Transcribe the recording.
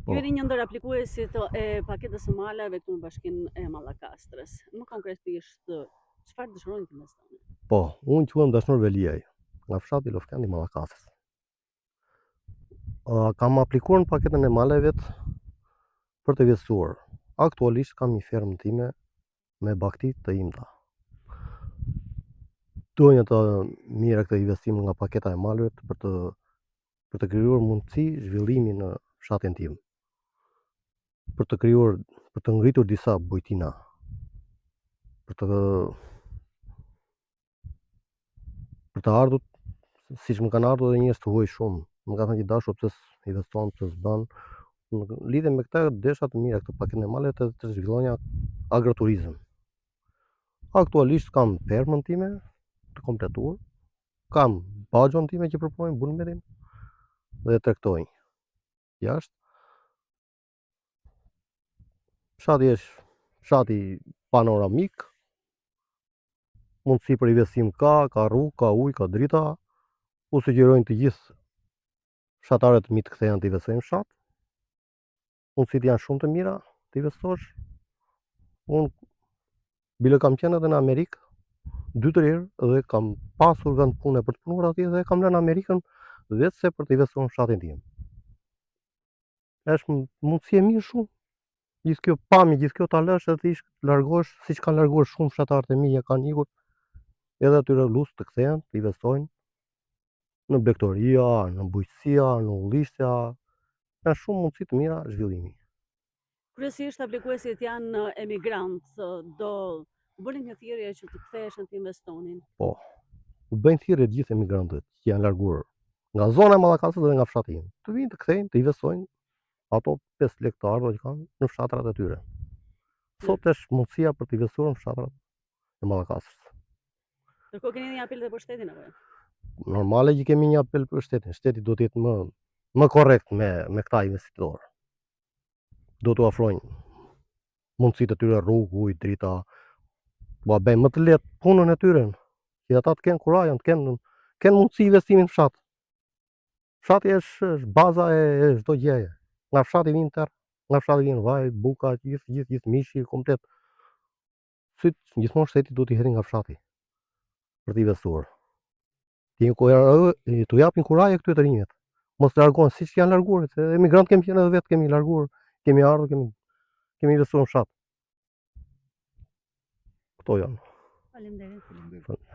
Ju jeni një ndër aplikuesit e paketës së maleve këtu në Bashkinë e Mallakastrës. Më konkretisht, çfarë dëshironi të investoni? Po, unë quhem Dashnor Veliaj, nga fshati Lofkani i Mallakastrës. Kam aplikuar në paketën e maleve për të investuar. Aktualisht kam një fermë time me bakti të imta. Duhen të mira këtë investim nga paketa e maleve për të krijuar mundësi zhvillimi në fshatin tim. Për të ngritur disa bujtina. Për të ardhur, siç më kanë ardhur edhe njerëz të huaj shumë. Më kanë thënë që dashur pse investon, pse s'bën. Në lidhje me këtë desha të mira këtë paketën e maleve të zhvillonja agroturizëm. Aktualisht kam fermën time të kompletuar, kam baxhon time që përpunojnë bulmetin dhe tregtojnë. Jashtë. Fshati është fshati panoramik, mundësi për investim ka rrugë, ka ujë, ka drita. U sugjerojnë të gjithë fshatarët mi të kthehen të investojnë në fshat. Mundësitë janë shumë të mira të investosh. Unë bile kam qenë edhe në Amerikë 2-3 herë dhe kam pasur vend pune për të punuar atje dhe kam lënë Amerikën vetëse për të investuar në fshatin tim. Është mundësi e mirë shumë. Gjithë kjo pamje, gjithë kjo ta lësh edhe të largosh, siç kanë larguar shumë fshatarët e mi që kanë ikur, edhe atyre lusë të kthehen, të investojnë në blegtoria, në bujqësia, në ullisja. Janë shumë mundësi të mira zhvillimi. Kryesisht aplikuesit janë emigrantë, do bëni një thirrje që të ktheheshin të investonin. Po. U bëjnë thirrje të gjithë emigrantët që janë larguar nga zona e Mallakasës dhe nga fshati im. Të vinë të kthejnë, të investojnë ato 5 lekë të ardhur që kanë në fshatrat e tyre. Sot është mundësia për të investuar në fshatrat e Mallakasës. Ndërkohë keni një apel edhe për shtetin apo? Normale që kemi një apel për shtetin. Shteti do të jetë më korrekt me këta investitorë. Do t'u afrojnë mundësitë e tyre, rrugë, ujë, drita, do a bëjnë më të lehtë punën e tyre, që ata të kenë kurajën, të kenë mundësi investimin në fshat. Fshati është baza e çdo gjëje. Nga fshati vjen terr, nga fshati vjen vaj, buka, gjithë mishi komplet. Syt gjithmonë shteti duhet i hedhë nga fshati për të investuar. T'u japin kuraje këtyre të rinjve. Mos largohen siç janë larguar, se emigrantë kemi qenë edhe vetë kemi larguar, kemi ardhur, kemi investuar në fshat. Këto janë. Faleminderit.